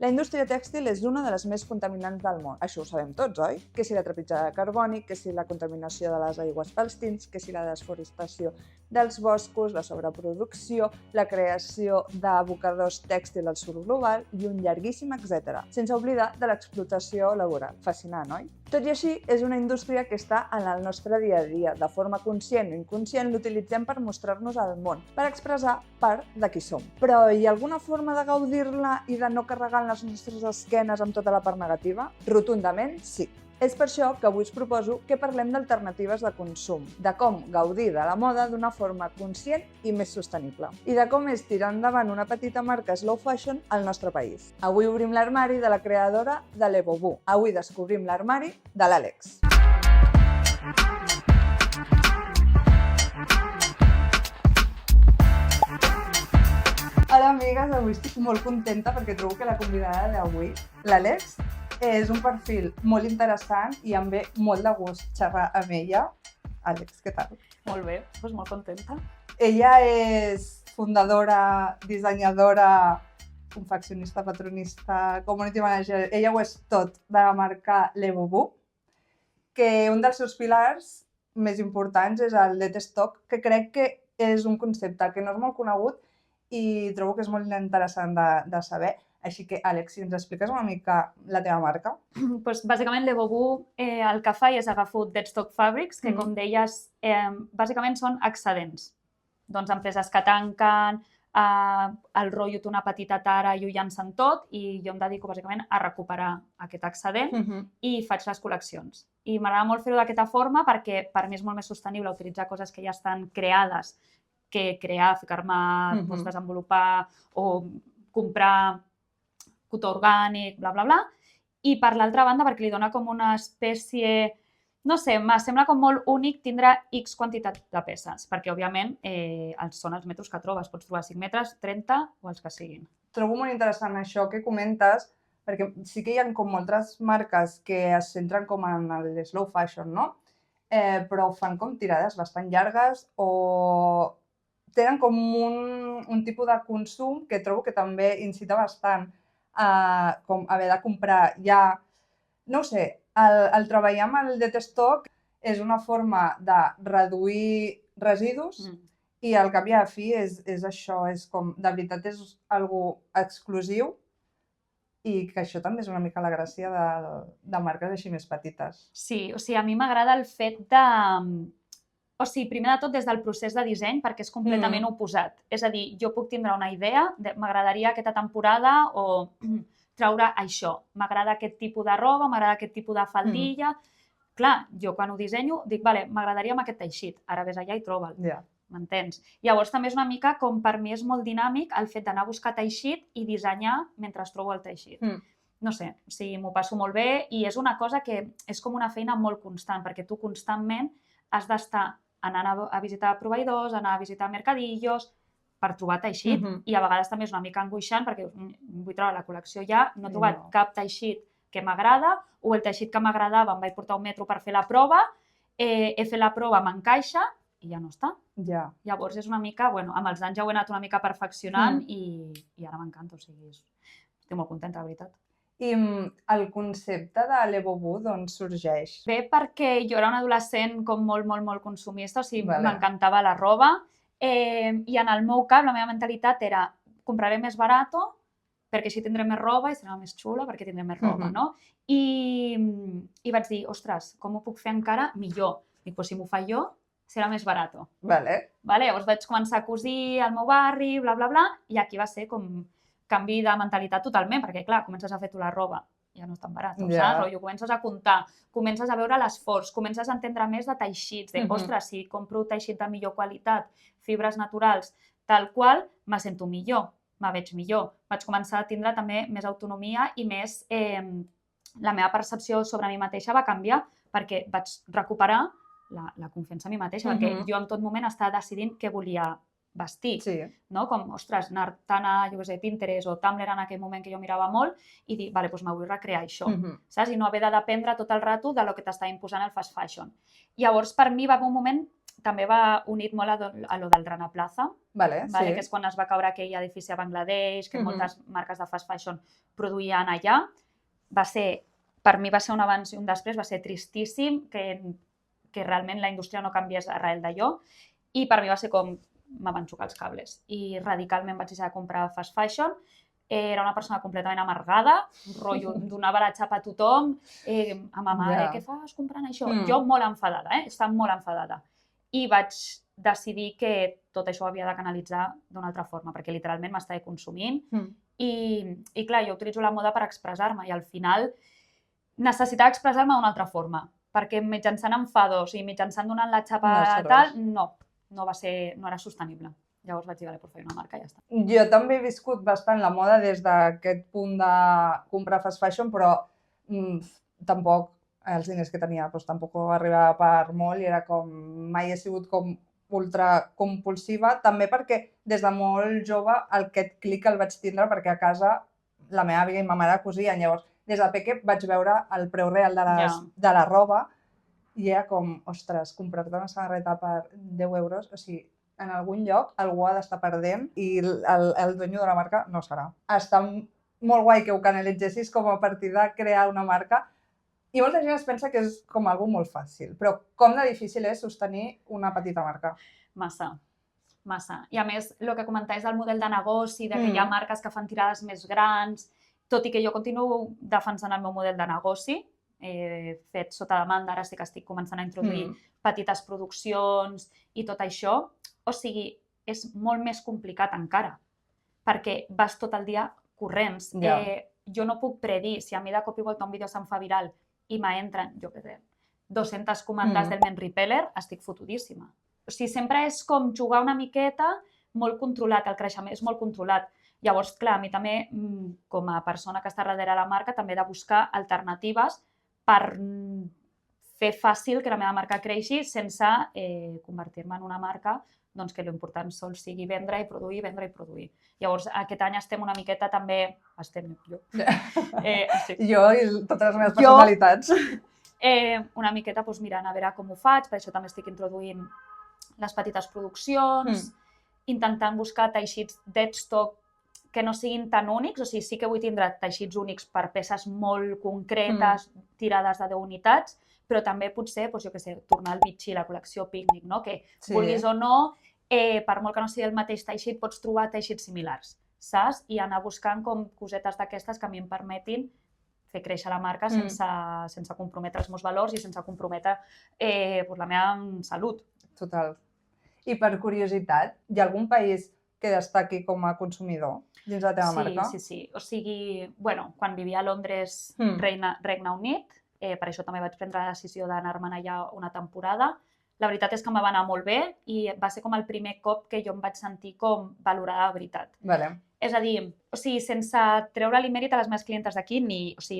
La indústria tèxtil és una de les més contaminants del món. Això ho sabem tots, oi? Que si la trepitjada carbònic, que si la contaminació de les aigües pels tints, que si la desforestació dels boscos, la sobreproducció, la creació d'abocadors tèxtil al sud global i un llarguíssim etc. Sense oblidar de l'explotació laboral. Fascinant, oi? Tot i així, és una indústria que està en el nostre dia a dia. De forma conscient o inconscient l'utilitzem per mostrar-nos al món, per expressar part de qui som. Però hi ha alguna forma de gaudir-la i de no carregar en les nostres esquenes amb tota la part negativa? Rotundament, sí. És per això que avui us proposo que parlem d'alternatives de consum, de com gaudir de la moda d'una forma conscient i més sostenible, i de com és tirar endavant una petita marca slow fashion al nostre país. Avui obrim l'armari de la creadora de Le Bobo. Avui descobrim l'armari de l'Àlex. Hola, amigues! Avui estic molt contenta perquè trobo que la convidada d'avui, l'Àlex, és un perfil molt interessant i em ve molt de gust xerrar amb ella. Àlex, què tal? Molt bé, doncs molt contenta. Ella és fundadora, dissenyadora, confeccionista, patronista, community manager, ella ho és tot, de la marca Le Bobo, que un dels seus pilars més importants és el Let Stock, que crec que és un concepte que no és molt conegut i trobo que és molt interessant de saber. Així que, Àlex, si ens expliques una mica la teva marca. Doncs, bàsicament, Le Bobo el que fa és agafar Deadstock Fabrics, que, com deies, bàsicament són excedents. Doncs empreses que tanquen, el rotllo té una petita tara i ho llancen tot, i jo em dedico, bàsicament, a recuperar aquest excedent i faig les col·leccions. I m'agrada molt fer-ho d'aquesta forma perquè per mi és molt més sostenible utilitzar coses que ja estan creades que crear, ficar-me, desenvolupar o comprar cotó orgànic, bla, bla, bla. I per l'altra banda, perquè li dona com una espècie... No sé, em sembla com molt únic tindre X quantitat de peces, perquè, òbviament, són els metres que trobes. Pots trobar 5 metres, 30 o els que siguin. Trobo molt interessant això que comentes, perquè sí que hi ha com moltes marques que es centren com en el slow fashion, no? Però fan com tirades bastant llargues o tenen com un tipus de consum que trobo que també incita bastant a haver de comprar ja... No ho sé, el treballar amb el Dead Stock és una forma de reduir residus i al cap i a la fi és això, és com, de veritat és algo exclusiu i que això també és una mica la gràcia de marques així més petites. Sí, o sigui, a mi m'agrada el fet de... O sigui, primer de tot des del procés de disseny, perquè és completament oposat. És a dir, jo puc tindre una idea, m'agradaria aquesta temporada o treure això. M'agrada aquest tipus de roba, m'agrada aquest tipus de faldilla. Clar, jo quan ho dissenyo dic, vale, m'agradaria amb aquest teixit, ara ves allà i troba'l. M'entens? Llavors també és una mica com per mi és molt dinàmic el fet d'anar a buscar teixit i dissenyar mentre trobo el teixit. No sé, o sigui, m'ho passo molt bé i és una cosa que és com una feina molt constant, perquè tu constantment has d'estar anant a visitar proveïdors, anar a visitar mercadillos per trobar teixit i a vegades també és una mica angoixant perquè vull treure la col·lecció ja, no he trobat cap teixit que m'agrada o el teixit que m'agradava em vaig portar un metro per fer la prova, he fet la prova, m'encaixa i ja no està. Llavors és una mica, bueno, amb els anys ja ho he anat una mica perfeccionant i ara m'encanta, o sigui, estic molt contenta, de veritat. I el concepte de Le Bobo d'on sorgeix? Bé, perquè jo era una adolescent com molt consumista, o sigui, m'encantava la roba i en el meu cap la meva mentalitat era compraré més barato perquè així tindré més roba i serà més xula perquè tindré més roba, no? I vaig dir, ostres, com ho puc fer encara millor? Dic, doncs si m'ho faig jo, serà més barato. Llavors vaig començar a cosir al meu barri, bla, bla, bla, i aquí va ser com canvi de mentalitat totalment, perquè, clar, comences a fer tu la roba, ja no és tan barat, saps? Comences a comptar, comences a veure l'esforç, comences a entendre més de teixits, de, ostres, si compro teixit de millor qualitat, fibres naturals, tal qual, me sento millor, me veig millor. Vaig començar a tindre també més autonomia i més... La meva percepció sobre mi mateixa va canviar perquè vaig recuperar la confiança en mi mateixa, perquè jo en tot moment estava decidint què volia vestir, no? Com, ostres, anar tant a, jo què sé, Pinterest o Tumblr en aquell moment que jo mirava molt i dir, vale, doncs me vull recrear això, saps? I no haver de dependre tot el rato de lo que t'estava imposant el fast fashion. Llavors, per mi va haver un moment també va unit molt a lo del Rana Plaza, que és quan es va caure aquell edifici a Bangladesh, que moltes marques de fast fashion produïen allà. Per mi va ser un abans i un després, va ser tristíssim que realment la indústria no canviés arrel d'allò, i per mi va ser com me van xocar els cables i radicalment vaig deixar de comprar fast fashion. Era una persona completament amargada, rotllo, donava la xapa a tothom, a ma mare, què fas comprant això? Jo molt enfadada, estava molt enfadada. I vaig decidir que tot això ho havia de canalitzar d'una altra forma, perquè literalment m'estava consumint. I clar, jo utilitzo la moda per expressar-me i al final necessitava expressar-me d'una altra forma, perquè mitjançant enfados i mitjançant donant la xapa tal, no era sostenible. Llavors vaig dir, vale, pues faig una marca i ja està. Jo també he viscut bastant la moda des d'aquest punt de comprar fast fashion, però tampoc els diners que tenia tampoc arribava per molt i era com, mai he sigut com ultra compulsiva, també perquè des de molt jove aquest clic el vaig tindre perquè a casa la meva àvia i ma mare cosien, llavors des de peque vaig veure el preu real de la roba i era com, ostres, comprar-te una samarreta per 10 euros, o sigui, en algun lloc algú ha d'estar perdent i el dueño de la marca no serà. Està molt guai que ho canalitzessis com a partir de crear una marca i molta gent es pensa que és com algo molt fàcil, però com de difícil és sostenir una petita marca? Massa. I a més, el que comentaves del model de negoci, que hi ha marques que fan tirades més grans, tot i que jo continuo defensant el meu model de negoci, fet sota demanda, ara sí que estic començant a introduir petites produccions i tot això, o sigui, és molt més complicat encara, perquè vas tot el dia corrents. Jo no puc predir, si a mi de cop i volta un vídeo se'n fa viral i m'entren, jo què sé, 200 comandes del Men Repeller, estic fotudíssima. O sigui, sempre és com jugar una miqueta molt controlat, el creixement és molt controlat. Llavors, clar, a mi també, com a persona que està darrere la marca, també he de buscar alternatives per fer fàcil que la meva marca creixi sense convertir-me en una marca doncs que l'important sol sigui vendre i produir, vendre i produir. Llavors, aquest any estem una miqueta també... jo. Jo i totes les meves personalitats. Una miqueta mirant a veure com ho faig, per això també estic introduint les petites produccions, intentant buscar teixits deadstock que no siguin tan únics, o sigui, sí que vull tindre teixits únics per peces molt concretes, tirades de 10 unitats, però també potser, jo què sé, tornar al Vichy, la col·lecció Picnic, que vulguis o no, per molt que no sigui el mateix teixit, pots trobar teixits similars, saps? I anar buscant com cosetes d'aquestes que a mi em permetin fer créixer la marca sense comprometre els meus valors i sense comprometre la meva salut. Total. I per curiositat, hi ha algun país que destaqui com a consumidor dins la teva marca? Sí. O sigui, quan vivia a Londres, Regne Unit, per això també vaig prendre la decisió d'anar-me'n allà una temporada. La veritat és que em va anar molt bé i va ser com el primer cop que jo em vaig sentir com valorada de veritat. És a dir, sense treure-li mèrit a les meves clientes d'aquí,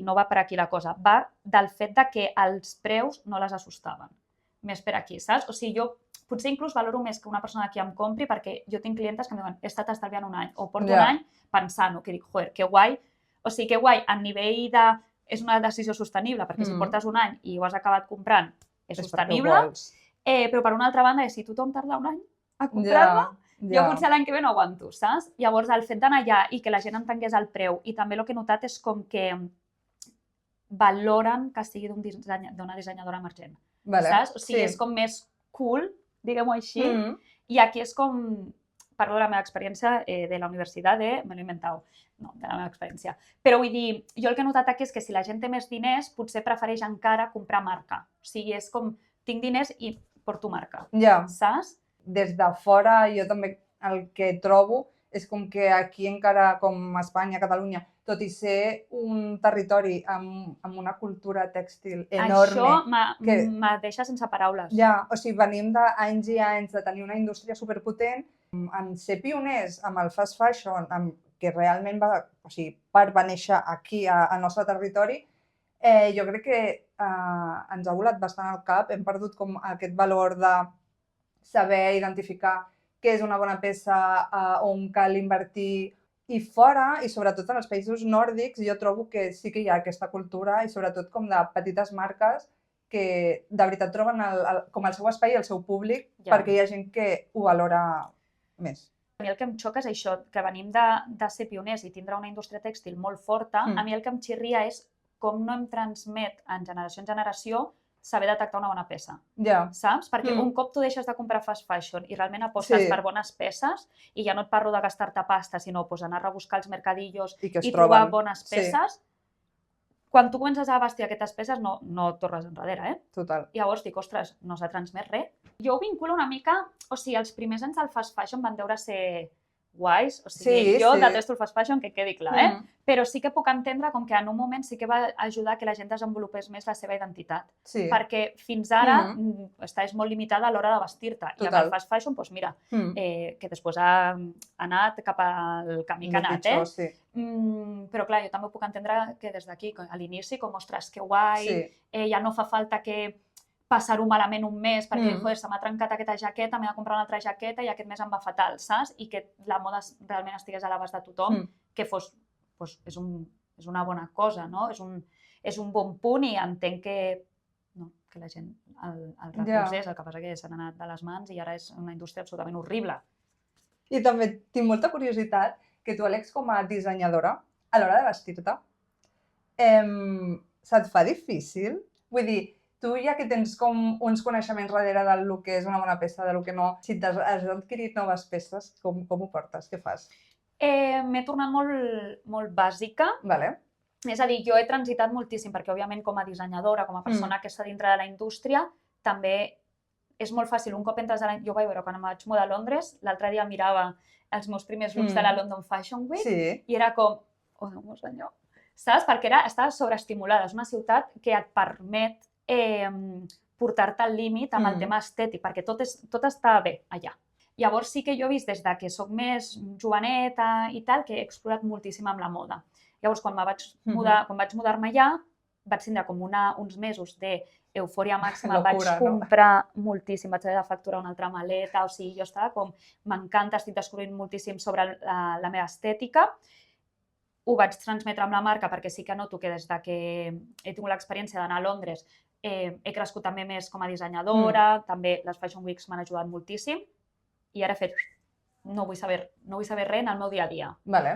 no va per aquí la cosa, va del fet que els preus no les assustaven. Més per aquí, saps? O sigui, jo potser inclús valoro més que una persona que em compri perquè jo tinc clientes que em diuen he estat estalviant un any o porto un any pensant-ho, que dic, joder, que guai. O sigui, que guai, a nivell de... És una decisió sostenible, perquè si portes un any i ho has acabat comprant, és sostenible. Però per una altra banda, si tothom tarda un any a comprar-me, jo potser l'any que ve no aguanto, saps? Llavors, el fet d'anar allà i que la gent entengués el preu i també el que he notat és com que valoren que sigui d'una dissenyadora emergent, saps? O sigui, és com més cool, diguem-ho així, i aquí és com, parlo de la meva experiència de la universitat, me l'he inventat, no, de la meva experiència. Però vull dir, jo el que he notat aquí és que si la gent té més diners, potser prefereix encara comprar marca. O sigui, és com, tinc diners i porto marca, saps? Des de fora, jo també el que trobo és com que aquí encara, com a Espanya, Catalunya, tot i ser un territori amb una cultura tèxtil enorme... Això me deixa sense paraules. O sigui, venim d'anys i anys de tenir una indústria superpotent, en ser pioners amb el fast fashion, que realment va néixer aquí, al nostre territori, jo crec que ens ha volat bastant al cap, hem perdut com aquest valor de saber identificar què és una bona peça, on cal invertir, i fora, i sobretot en els països nòrdics, jo trobo que sí que hi ha aquesta cultura, i sobretot com de petites marques que de veritat troben com el seu espai i el seu públic perquè hi ha gent que ho valora més. A mi el que em xoca és això, que venim de ser pioners i tindre una indústria tèxtil molt forta, a mi el que em xirria és com no em transmet en generació saber detectar una bona peça, saps? Perquè un cop tu deixes de comprar fast fashion i realment apostes per bones peces, i ja no et parlo de gastar-te pasta, sinó anar a rebuscar els mercadillos i trobar bones peces, quan tu comences a vestir aquestes peces no tornes enrere, Total. Llavors dic, ostres, no s'ha transmès res. Jo ho vinculo una mica, o sigui, els primers anys del fast fashion van deure ser guais, o sigui, jo detesto el fast fashion, que quedi clar, però sí que puc entendre com que en un moment sí que va ajudar que la gent desenvolupés més la seva identitat, perquè fins ara estàs molt limitada a l'hora de vestir-te, i amb el fast fashion, doncs mira, que després ha anat cap al camí que ha anat, però clar, jo també puc entendre que des d'aquí, a l'inici, com, ostres, que guai, ja no fa falta que passar-ho malament un mes perquè, joder, se m'ha trencat aquesta jaqueta, m'he de comprar una altra jaqueta i aquest mes em va fatal, saps? I que la moda realment estigués a l'abast de tothom, que fos, és una bona cosa, no? És un bon punt i entenc que la gent el recolzés, el que passa que s'han anat de les mans i ara és una indústria absolutament horrible. I també tinc molta curiositat que tu, Àlex, com a dissenyadora, a l'hora de vestir-te, se't fa difícil? Vull dir, tu ja que tens com uns coneixements darrere del que és una bona peça, del que no, si has adquirit noves peces, com ho portes? Què fas? M'he tornat molt bàsica. És a dir, jo he transitat moltíssim, perquè òbviament com a dissenyadora, com a persona que està dintre de la indústria, també és molt fàcil. Un cop entres a la... Jo vaig veure, quan em vaig mudar a Londres, l'altre dia mirava els meus primers looks de la London Fashion Week i era com, oh, Déu senyor, saps? Perquè estava sobreestimulada. És una ciutat que et permet portar-te al límit amb el tema estètic, perquè tot està bé allà. Llavors sí que jo he vist des que soc més joveneta i tal, que he explorat moltíssim amb la moda. Llavors, quan vaig mudar-me allà, vaig tindre com uns mesos d'eufòria màxima, vaig comprar moltíssim, vaig haver de facturar una altra maleta, o sigui, jo estava com, m'encanta, estic descobrint moltíssim sobre la meva estètica. Ho vaig transmetre amb la marca perquè sí que noto que des que he tingut l'experiència d'anar a Londres he crescut també més com a dissenyadora, també les Fashion Weeks m'han ajudat moltíssim i ara he fet, no vull saber res en el meu dia a dia.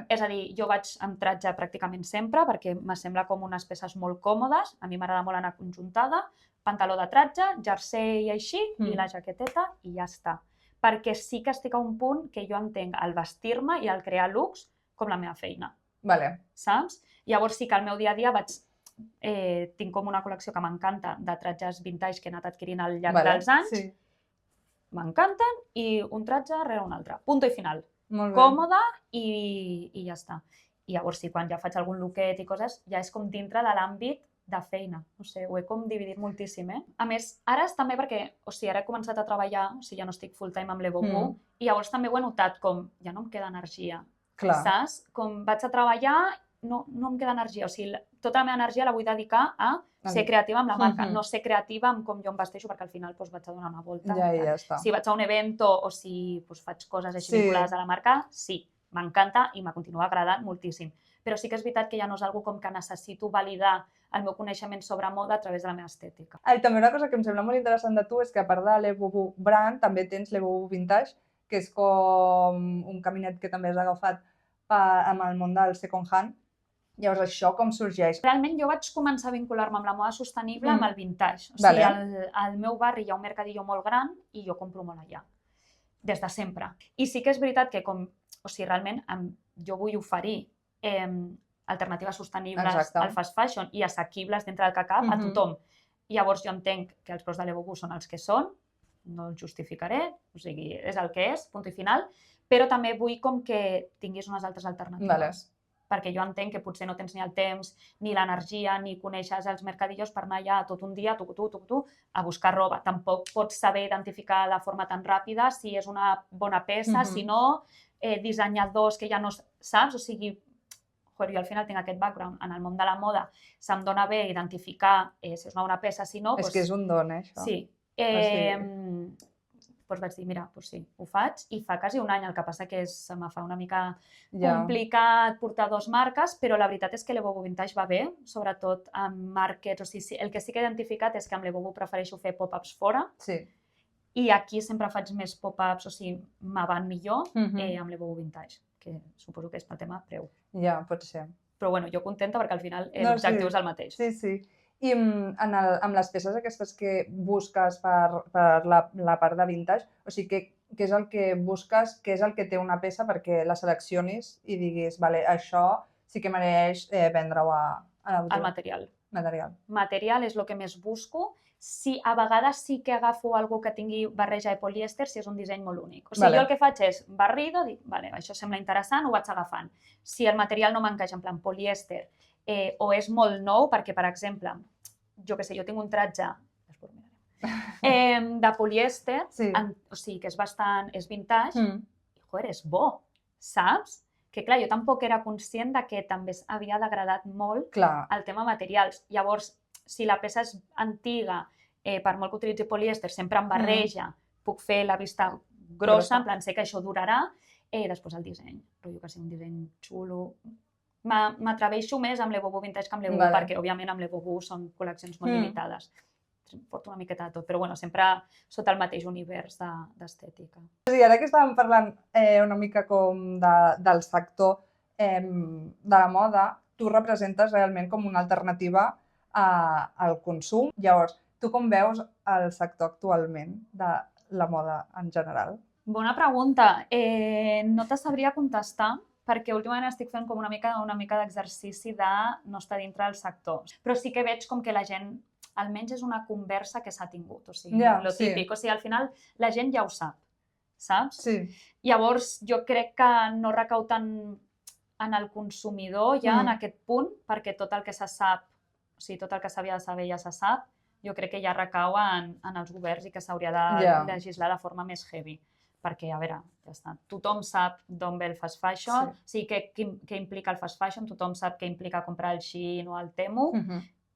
És a dir, jo vaig amb tratge pràcticament sempre perquè me sembla com unes peces molt còmodes, a mi m'agrada molt anar conjuntada, pantaló de tratge, jersei i així, i la jaqueteta i ja està. Perquè sí que estic a un punt que jo entenc el vestir-me i el crear looks com la meva feina. Saps? Llavors sí que al meu dia a dia tinc com una col·lecció que m'encanta de tratges vintage que he anat adquirint al llarg dels anys. M'encanten i un tratge rere un altre. Punto i final. Còmode i ja està. I llavors sí, quan ja faig algun looket i coses, ja és com dintre de l'àmbit de feina. No sé, ho he com dividit moltíssim, A més, ara és també perquè, o sigui, ara he començat a treballar, o sigui, ja no estic full time amb l'Evogu, i llavors també ho he notat com, ja no em queda energia. Saps? Com vaig a treballar, no em queda energia. O sigui, tota la meva energia la vull dedicar a ser creativa amb la marca, no ser creativa amb com jo em vesteixo, perquè al final vaig a donar una volta. Ja està. Si vaig a un evento o si faig coses així vinculades a la marca, sí, m'encanta i m'ha continuat agradant moltíssim. Però sí que és veritat que ja no és algo com que necessito validar el meu coneixement sobre moda a través de la meva estètica. També una cosa que em sembla molt interessant de tu és que a part de l'Evogu Brand també tens l'Evogu Vintage, que és com un caminet que també has agafat amb el món del second hand. Llavors, això com sorgeix? Realment jo vaig començar a vincular-me amb la moda sostenible amb el vintage. O sigui, al meu barri hi ha un mercadillo molt gran i jo compro molt allà, des de sempre. I sí que és veritat que realment jo vull oferir alternatives sostenibles al fast fashion i assequibles dintre del que cap a tothom. Llavors jo entenc que els preus de l'Evogu són els que són, no els justificaré, o sigui, és el que és, punt i final, però també vull com que tinguis unes altres alternatives. Perquè jo entenc que potser no tens ni el temps, ni l'energia, ni coneixes els mercadillos per anar allà tot un dia, a buscar roba. Tampoc pots saber identificar de forma tan ràpida si és una bona peça, si no, dissenyadors que ja no saps, o sigui, jo al final tinc aquest background en el món de la moda, se'm dona bé identificar si és una bona peça, si no... És que és un don, això. Sí. doncs vaig dir, mira, doncs sí, ho faig, i fa quasi un any, el que passa que se me fa una mica complicat portar dues marques, però la veritat és que l'Evobu Vintage va bé, sobretot amb markets, o sigui, el que sí que he identificat és que amb l'Evobu prefereixo fer pop-ups fora, i aquí sempre faig més pop-ups, o sigui, me van millor amb l'Evobu Vintage, que suposo que és pel tema preu. Ja, pot ser. Però bueno, jo contenta perquè al final l'objectiu és el mateix. Sí, sí. I amb les peces aquestes que busques per la part de vintage, o sigui, què és el que busques, què és el que té una peça perquè la seleccionis i diguis, vale, això sí que mereix vendre-ho a la botiga? El material. Material. Material és el que més busco. Sí, a vegades sí que agafo algo que tingui barreja de polièster si és un disseny molt únic. O sigui, jo el que faig és barrido, dic, vale, això sembla interessant, ho vaig agafant. Si el material no m'encaixa, en plan polièster, o és molt nou, perquè, per exemple, jo què sé, jo tinc un tratge de polièster, o sigui, que és bastant, és vintage, i, joder, és bo, saps? Que, clar, jo tampoc era conscient de que també havia degradat molt el tema materials. Llavors, si la peça és antiga, per molt que utilitzi polièster, sempre em barreja, puc fer la vista grossa, en plan, sé que això durarà, després el disseny, rotllo que sigui un disseny xulo. M'atreveixo més amb l'Evobu Vintage que amb l'Evobu, perquè, òbviament, amb l'Evobu són col·leccions molt limitades. Porto una miqueta de tot, però, bueno, sempre sota el mateix univers d'estètica. I ara que estàvem parlant una mica com del sector de la moda, tu representes realment com una alternativa al consum. Llavors, tu com veus el sector actualment de la moda en general? Bona pregunta. No te sabria contestar perquè últimament estic fent com una mica d'exercici de no estar dintre del sector. Però sí que veig com que la gent, almenys és una conversa que s'ha tingut, o sigui, lo típic. O sigui, al final la gent ja ho sap, saps? Sí. Llavors, jo crec que no recau tant en el consumidor ja en aquest punt, perquè tot el que se sap, o sigui, tot el que s'havia de saber ja se sap, jo crec que ja recau en els governs i que s'hauria de legislar de forma més heavy. Perquè, a veure, ja està, tothom sap d'on ve el fast fashion, o sigui, què implica el fast fashion, tothom sap què implica comprar el Shein o el Temu.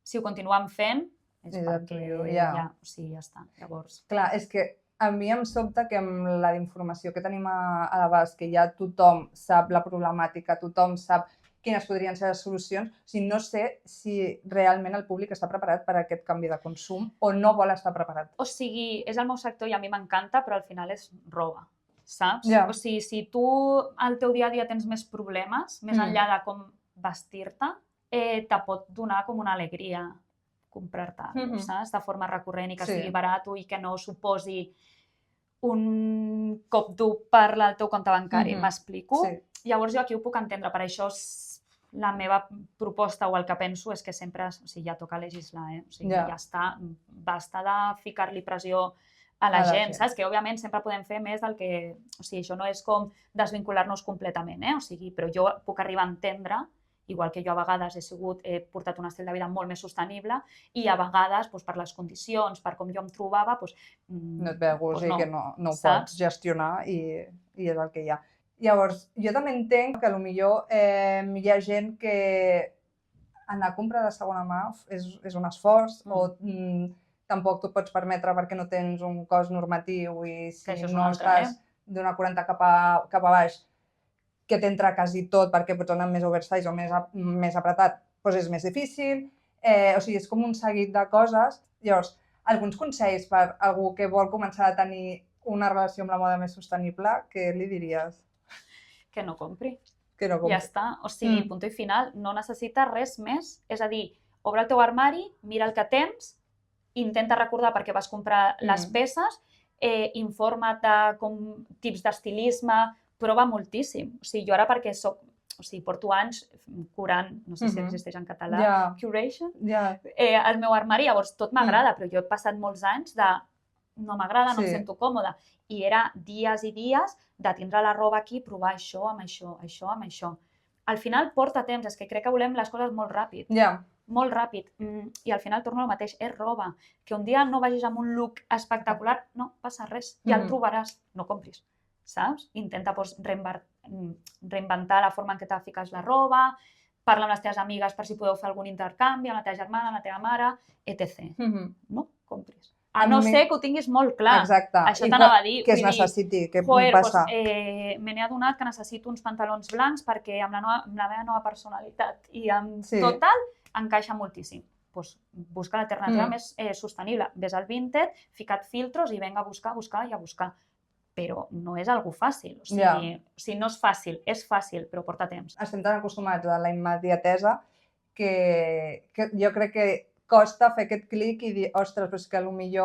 Si ho continuem fent, és perquè ja està. Llavors... Clar, és que a mi em sobta que amb la informació que tenim a l'abast, que ja tothom sap la problemàtica, tothom sap quines podrien ser les solucions, o sigui, no sé si realment el públic està preparat per a aquest canvi de consum o no vol estar preparat. O sigui, és el meu sector i a mi m'encanta, però al final és roba, saps? O sigui, si tu al teu dia a dia tens més problemes, més enllà de com vestir-te, te pot donar com una alegria comprar-te, saps? De forma recurrent i que sigui barat i que no suposi un cop dur per al teu compte bancari, m'explico? Llavors jo aquí ho puc entendre, per això la meva proposta o el que penso és que sempre ja toca legislar, o sigui, ja està, basta de ficar-li pressió a la gent, saps? Que òbviament sempre podem fer més del que... O sigui, això no és com desvincular-nos completament, o sigui, però jo puc arribar a entendre, igual que jo a vegades he portat un estil de vida molt més sostenible i a vegades, per les condicions, per com jo em trobava... No et ve a gust i que no ho pots gestionar i és el que hi ha. Llavors, jo també entenc que potser hi ha gent que anar a comprar de segona mà és un esforç o tampoc t'ho pots permetre perquè no tens un cost normatiu i si no estàs d'una 40 cap a baix que t'entra quasi tot perquè pots anar més oversize o més apretat, doncs és més difícil. O sigui, és com un seguit de coses. Llavors, alguns consells per algú que vol començar a tenir una relació amb la moda més sostenible, què li diries? Que no compri. Que no compri. Ja està. O sigui, punt i final, no necessites res més. És a dir, obre el teu armari, mira el que tens, intenta recordar per què vas comprar les peces, informa't de tips d'estilisme, prova moltíssim. O sigui, jo ara perquè porto anys curant, no sé si existeix en català, curation, el meu armari, llavors tot m'agrada, però jo he passat molts anys de no m'agrada, no em sento còmoda. I era dies i dies de tindre la roba aquí, provar això amb això, això amb això. Al final porta temps, és que crec que volem les coses molt ràpid. Molt ràpid. I al final torno al mateix, és roba. Que un dia no vagis amb un look espectacular, no passa res, ja el trobaràs, no compris. Saps? Intenta reinventar la forma en què te fiques la roba, parla amb les teves amigues per si podeu fer algun intercanvi, amb la teva germana, amb la teva mare, etc. No compris. A no ser que ho tinguis molt clar. Exacte. Això t'anava a dir. Que es necessiti, que joder, passa. Me n'he adonat que necessito uns pantalons blancs perquè amb la meva nova personalitat i amb tot tal encaixa moltíssim. Doncs busca l'alternativa més sostenible. Ves al Vinted, fica't filtros i vinga a buscar i a buscar. Però no és algo fàcil. O sigui, no és fàcil, és fàcil, però porta temps. Estem tan acostumats a la immediatesa que jo crec que costa fer aquest clic i dir, ostres, però és que potser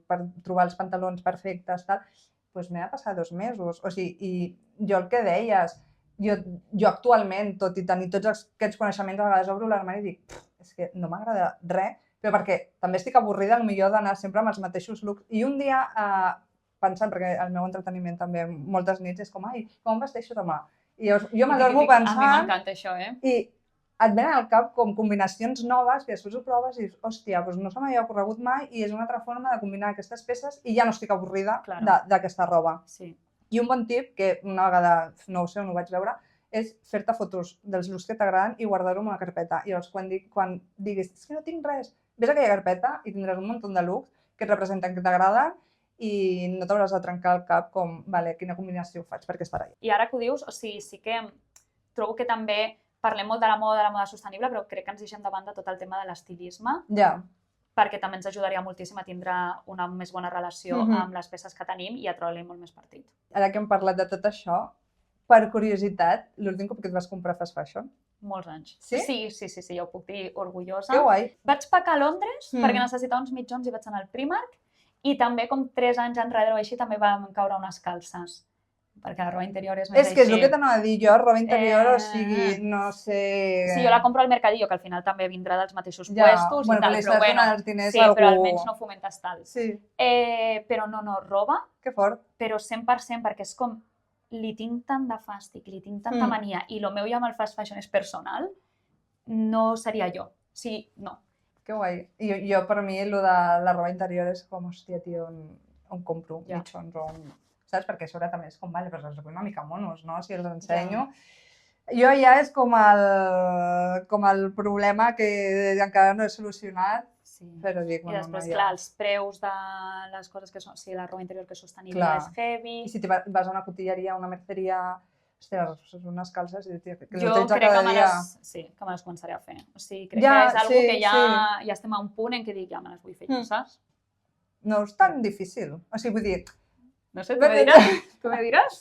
per trobar els pantalons perfectes, doncs m'he de passar 2 mesos. O sigui, i jo el que deies, jo actualment, tot i tenir tots aquests coneixements, a vegades obro l'armari i dic, és que no m'agrada res, però perquè també estic avorrida potser d'anar sempre amb els mateixos looks. I un dia, pensant, perquè el meu entreteniment també moltes nits és com, ai, com em vesteixo demà? I jo m'adormo pensant... A mi m'encanta això, I et venen al cap com combinacions noves que després ho proves i dius, hòstia, doncs no se m'havia ocorregut mai i és una altra forma de combinar aquestes peces i ja no estic avorrida d'aquesta roba. I un bon tip, que una vegada, no ho sé on ho vaig veure, és fer-te fotos dels looks que t'agraden i guardar-ho en una carpeta. I llavors quan diguis, és que no tinc res, ves a aquella carpeta i tindràs un munt de looks que et representen que t'agraden i no t'hauràs de trencar el cap com, vale, quina combinació faig perquè estarà allà. I ara que ho dius, o sigui, sí que trobo que també parlem molt de la moda sostenible, però crec que ens deixem de banda tot el tema de l'estilisme, perquè també ens ajudaria moltíssim a tindre una més bona relació amb les peces que tenim i a treure-li molt més partit. Ara que hem parlat de tot això, per curiositat, l'últim cop que et vas comprar fast fashion? Molts anys. Sí? Sí, ja ho puc dir orgullosa. Que guai. Vaig pecar a Londres perquè necessitava uns mitjons i vaig anar al Primark i també com 3 anys enrere o així també vam caure unes calces. Perquè la roba interior és més així. És que és el que t'anava a dir jo, roba interior, o sigui, no sé... Sí, jo la compro al Mercadillo, que al final també vindrà dels mateixos puestos i tal, però bueno, sí, però almenys no fomentes tal. Sí. Però no, roba, que fort. Però 100%, perquè és com, li tinc tant de fàstic, li tinc tanta mania, i el meu ja amb el fast fashion és personal, no seria jo. Sí, no. Que guai. I jo, per mi, el de la roba interior és com, hòstia, tio, on compro mitjons o on... Saps? Perquè a sobre també és com, vale, però els vull una mica monos, no? Si els ensenyo. Jo ja és com el problema que encara no he solucionat, però dic, bueno, i després, clar, els preus de les coses que són, o sigui, la roba interior que és sostenible és heavy. I si vas a una cotilleria, una merceria, ostres, unes calces i que jo crec que me les començaré a fer. O sigui, crec que és algo que ja estem a un punt en què dic, ja me les vull fer, saps? No és tan difícil. O sigui, vull dir... No sé, tu me diràs?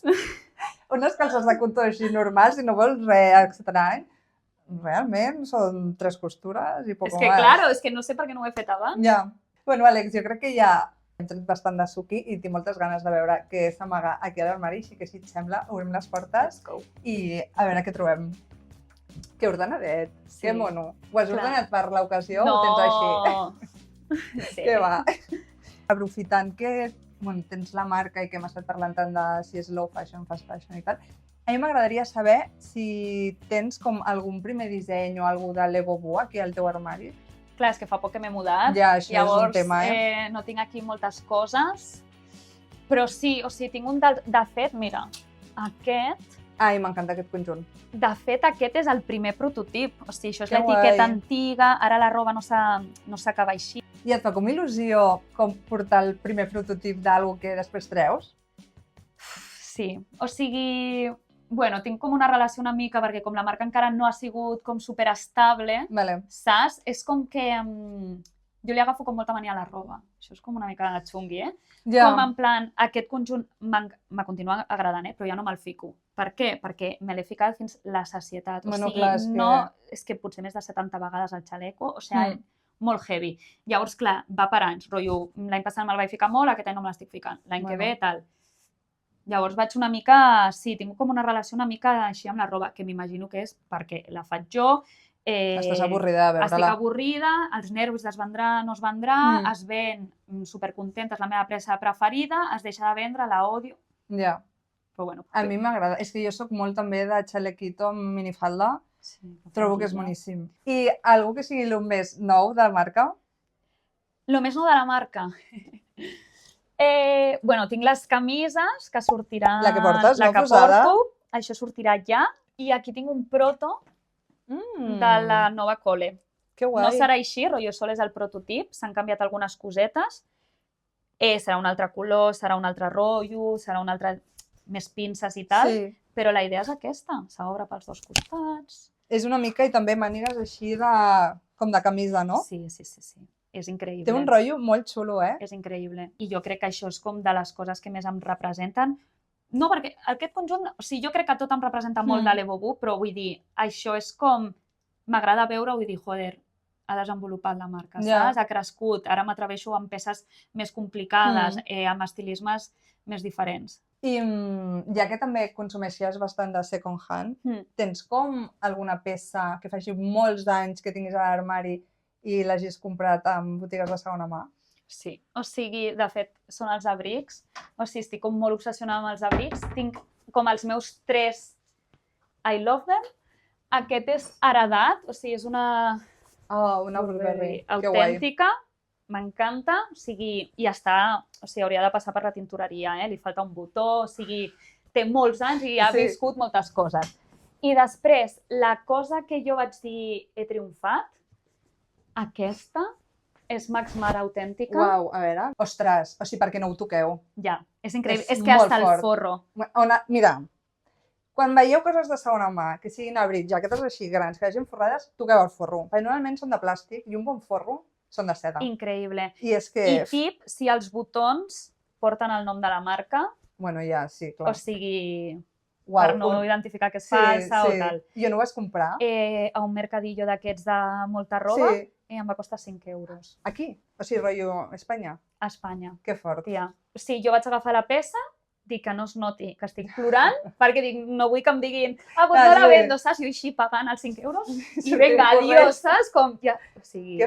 Unes calces de cotó així normals, si no vols res estrany, realment són 3 costures i poc més. És que, claro, és que no sé per què no ho he fet abans. Ja. Bueno, Àlex, jo crec que ja hem tret bastant de suqui i tinc moltes ganes de veure què s'amaga aquí a l'armari, així que si et sembla, obrim les portes i a veure què trobem. Que ordenadet, que mono. Ho has ordenat per l'ocasió o ho tens així? Que va. Aprofitant que tens la marca i que hem estat parlant tant de si és low fashion, fast fashion i tal, a mi m'agradaria saber si tens com algun primer disseny o alguna de Lego Boo aquí al teu armari. Clar, és que fa poc que m'he mudat, ja, això llavors és un tema, no tinc aquí moltes coses, però sí, o sigui, tinc un de fet, mira, aquest... Ai, m'encanta aquest conjunt. De fet, aquest és el primer prototip, o sigui, això és l'etiqueta antiga, ara la roba no s'acaba així. I et fa com il·lusió com portar el primer prototip d'alguna que després treus? Sí, o sigui, bueno, tinc com una relació una mica, perquè com la marca encara no ha sigut com superestable, saps? És com que jo li agafo com molta mania a la roba. Això és com una mica xungui, Com en plan, aquest conjunt m'ha continuat agradant, però ja no me'l fico. Per què? Perquè me l'he ficat fins la sacietat. O sigui, és que potser més de 70 vegades al xaleco, o sigui, molt heavy. Llavors, clar, va per anys, rotllo, l'any passat me'l vaig ficar molt, aquest any no me l'estic ficant, l'any que ve, tal. Llavors vaig una mica, sí, tinc com una relació una mica així amb la roba, que m'imagino que és perquè la faig jo. Estàs avorrida de veure-la. Estic avorrida, els nervis es vendrà, no es vendrà, es ven supercontenta, és la meva peça preferida, es deixa de vendre, la odio. Ja. Però bueno. A mi m'agrada, és que jo soc molt també de xalequito amb minifalda, trobo que és boníssim. I algú que sigui el més nou de la marca? El més nou de la marca? Bueno, tinc les camises que sortiran... La que portes, la que porto, això sortirà ja, i aquí tinc un proto de la nova cole. Que guai. No serà així, rotllo sol és el prototip, s'han canviat algunes cosetes, serà un altre color, serà un altre rotllo, serà un altre més pinces i tal, però la idea és aquesta, s'obre pels dos costats. És una mica, i també mànigues així com de camisa, no? Sí. És increïble. Té un rotllo molt xulo, És increïble. I jo crec que això és com de les coses que més em representen. No, perquè aquest conjunt, o sigui, jo crec que tot em representa molt de l'Evobu, però vull dir, això és com, m'agrada veure, vull dir, joder, ha desenvolupat la marca, saps? Ha crescut, ara m'atreveixo amb peces més complicades, amb estilismes més diferents. I ja que també consumeixes bastant de second hand, tens com alguna peça que faci molts anys que tinguis a l'armari i l'hagis comprat en botigues de segona mà? Sí, o sigui, de fet, són els abrics. O sigui, estic com molt obsessionada amb els abrics. Tinc com els meus 3 I love them. Aquest és heredat, o sigui, és una Burberry autèntica. M'encanta, o sigui, i està, o sigui, hauria de passar per la tintoreria, li falta un botó, o sigui, té molts anys i ha viscut moltes coses. I després, la cosa que jo vaig dir he triomfat, aquesta és Max Mara autèntica. Uau, a veure. Ostres, o sigui, perquè no ho toqueu. Ja, és increïble. És que hasta el forro. Mira, quan veieu coses de segona mà, que siguin abrics, jaquetes així grans, que hagin forrades, toqueu el forro. Perquè normalment són de plàstic i un bon forro són de seda. Increïble. I és que... I tip, si els botons porten el nom de la marca... Bueno, ja, sí, clar. O sigui, per no identificar que és falsa o tal. Jo no ho vas comprar? A un mercadillo d'aquests de molta roba i em va costar 5 euros. Aquí? O sigui, rotllo Espanya? A Espanya. Que fort. Tia. O sigui, jo vaig agafar la peça, dic que no es noti que estic plorant, perquè dic, no vull que em diguin pues no la vendo, saps? Jo així pagant els 5 euros i vinga, adiós, saps? Com, ja, o sigui,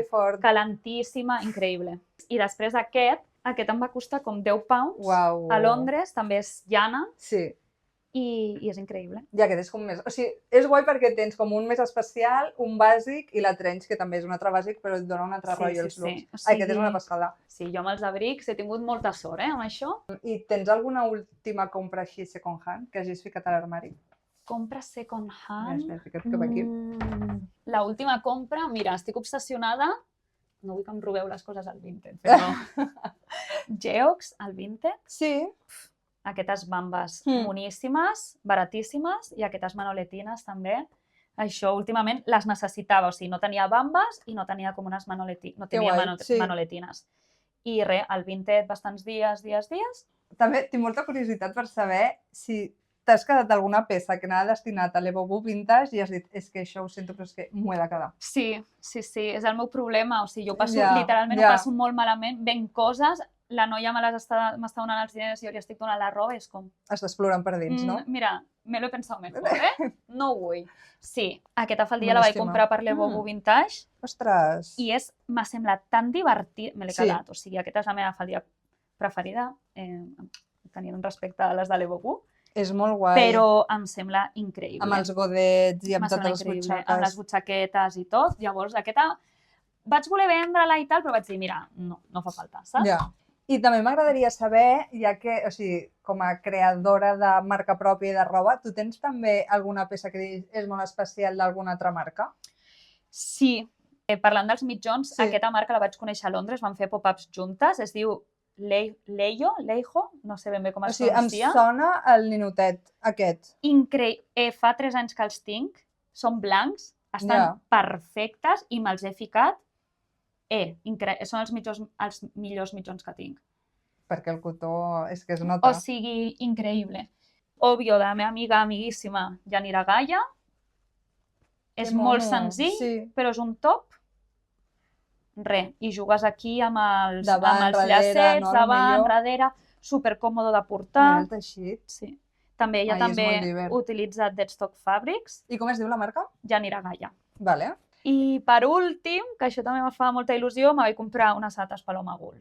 calentíssima, increïble. I després aquest em va costar com 10 pounds a Londres, també és llana. Sí. I és increïble. Ja, que és com més... O sigui, és guai perquè tens com un més especial, un bàsic i la trench, que també és un altre bàsic, però et dona un altre rotllo als looks. O sigui, aquest és una passada. Sí, jo amb els abrics he tingut molta sort, amb això. I tens alguna última compra així second hand que hagis ficat a l'armari? Compra second hand? M'he ficat cap aquí. L'última compra, mira, estic obsessionada, no vull que em robeu les coses al Vinted, però... Geox, al Vinted. Sí. Aquestes bambes moníssimes, baratíssimes, i aquestes manoletines també. Això últimament les necessitava, o sigui, no tenia bambes i no tenia com unes manoletines. I res, al Vinted bastants dies. També tinc molta curiositat per saber si t'has quedat alguna peça que anava destinat a l'Evobu Vintage i has dit, és que això ho sento, però és que m'ho he de quedar. Sí, és el meu problema, o sigui, jo passo, literalment ho passo molt malament, venc coses, la noia m'està donant els diners i jo li estic donant la roba i és com... Estàs plorant per dins, no? Mira, me lo he pensat mejor, No ho vull. Sí, aquesta faldilla la vaig comprar per l'Evobu Vintage. Ostres! I m'ha semblat tan divertit, me l'he quedat, o sigui, aquesta és la meva faldilla preferida, tenint un respecte a les de l'Evobu. És molt guai. Però em sembla increïble. Amb els godets i amb totes les butxaques. Amb les butxaquetes i tot. Llavors, aquesta vaig voler vendre-la i tal, però vaig dir, mira, no fa falta, saps? Ja. I també m'agradaria saber, ja que, o sigui, com a creadora de marca pròpia i de roba, tu tens també alguna peça que és molt especial d'alguna altra marca? Sí. Parlant dels mitjons, aquesta marca la vaig conèixer a Londres, vam fer pop-ups juntes, es diu Leijo, no sé ben bé com es pronuncia. O sigui, em sona el ninotet aquest. Increïble. Fa 3 anys que els tinc, són blancs, estan perfectes i me'ls he ficat. Són els millors mitjons que tinc. Perquè el cotó és que es nota. O sigui, increïble. Òbvio, de la meva amiga amiguíssima Yanira Gaia. És molt senzill, però és un top. I jugues aquí amb els llacets, davant, darrere, supercòmodo de portar. El teixit. Sí. També ella utilitza Deadstock Fabrics. I com es diu la marca? Yanira Gaia. Vale. I per últim, que això també em fa molta il·lusió, me vaig comprar unes sabates Paloma Gul.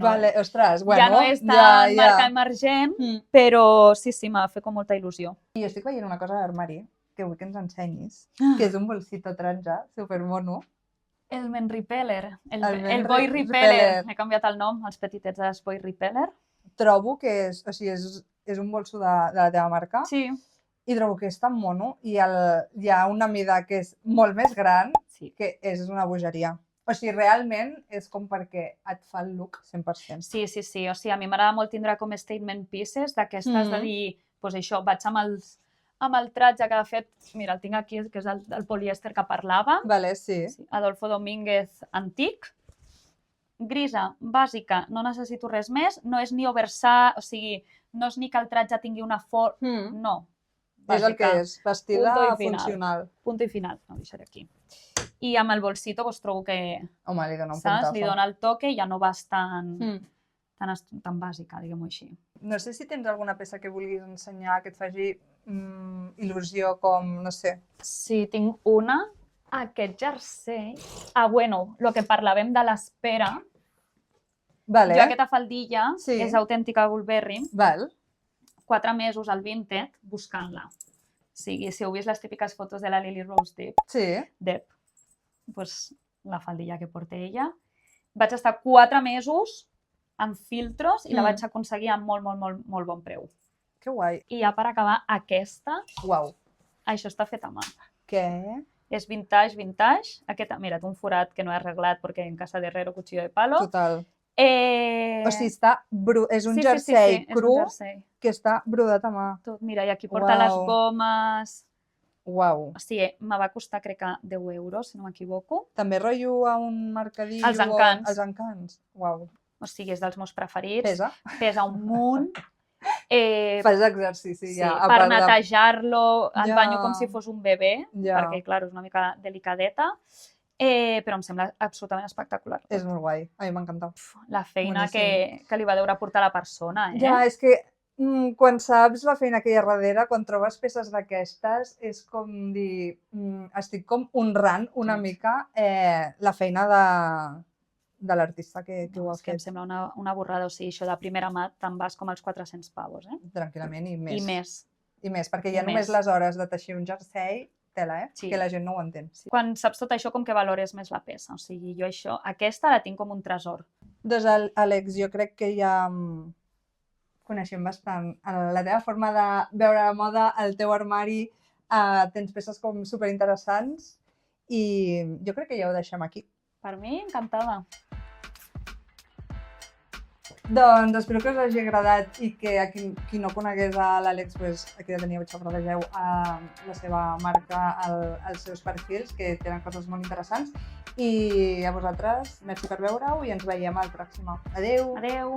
Vale, ostres, bueno. Ja no és tan marca emergent, però sí, m'ha fet com molta il·lusió. I jo estic veient una cosa a l'armari que vull que ens ensenyis, que és un bolsito taronja, supermono. El Men Repeller, el Boy Repeller. He canviat el nom, els petitets dels Boy Repeller. Trobo que és un bolso de la teva marca. Sí. i trobo que és tan mono i hi ha una mida que és molt més gran que és una bogeria. O sigui, realment és com perquè et fa el look 100%. Sí. O sigui, a mi m'agrada molt tindre com statement pieces d'aquestes de dir, doncs això, vaig amb el tratge que de fet, mira, el tinc aquí, que és el polièster que parlava. Vale, sí. Adolfo Domínguez antic. Grisa, bàsica, no necessito res més, no és ni oversize, o sigui, no és ni que el tratge tingui una forma, no. És el que és, vestida funcional. Punto i final, no ho deixaré aquí. I amb el bolsito doncs, trobo que home, li dona un puntazo. Li dona el toque i ja no vas tan bàsica, diguem-ho així. No sé si tens alguna peça que vulguis ensenyar que et faci il·lusió com, no sé. Sí, tinc una. Aquest jersei... bueno, el que parlàvem de l'espera. Vale. Jo aquesta faldilla és autèntica Burberry. Val. 4 mesos al Vinted buscant-la. O sigui, si heu vist les típiques fotos de la Lily Rose Depp, doncs la faldilla que porta ella. Vaig estar 4 mesos amb filtros i la vaig aconseguir amb molt bon preu. Que guai. I ja per acabar, aquesta... Uau. Això està fet a mà. Què? És vintage. Aquesta, mira't, un forat que no he arreglat perquè en casa de herrero cuchillo de palo. Total. O sigui, és un jersei cru que està brodat a mà. Mira, i aquí porta les gomes. Uau. O sigui, me va costar, crec que 10 euros, si no m'equivoco. També rotllo a un mercadillo? Els encants. Els encants. Uau. O sigui, és dels meus preferits. Pesa? Pesa un munt. Fas exercici ja. Per netejar-lo, el banyo com si fos un bebè, perquè, clar, és una mica delicadeta. Però em sembla absolutament espectacular. És molt guai, a mi m'encanta. La feina que li va deure portar la persona, Ja, és que quan saps la feina que hi ha darrere, quan trobes peces d'aquestes, és com dir, estic com honrant una mica la feina de l'artista que ho ha fet. Em sembla una borrada, o sigui, això de primera mà te'n vas com als 400 pavos, Tranquil·lament, i més. I més. I més, perquè ja només les hores de teixir un jersei, tela, que la gent no ho entén. Quan saps tot això, com que valores més la peça. O sigui, jo aquesta la tinc com un tresor. Doncs, Àlex, jo crec que ja coneixem bastant la teva forma de veure la moda, el teu armari, tens peces com superinteressants i jo crec que ja ho deixem aquí. Per mi, encantada. Doncs espero que us hagi agradat i que a qui no conegués a l'Àlex, aquí de tenia xafradegeu la seva marca, els seus perfils, que tenen coses molt interessants. I a vosaltres, merci per veure-ho i ens veiem al pròxim. Adéu! Adéu!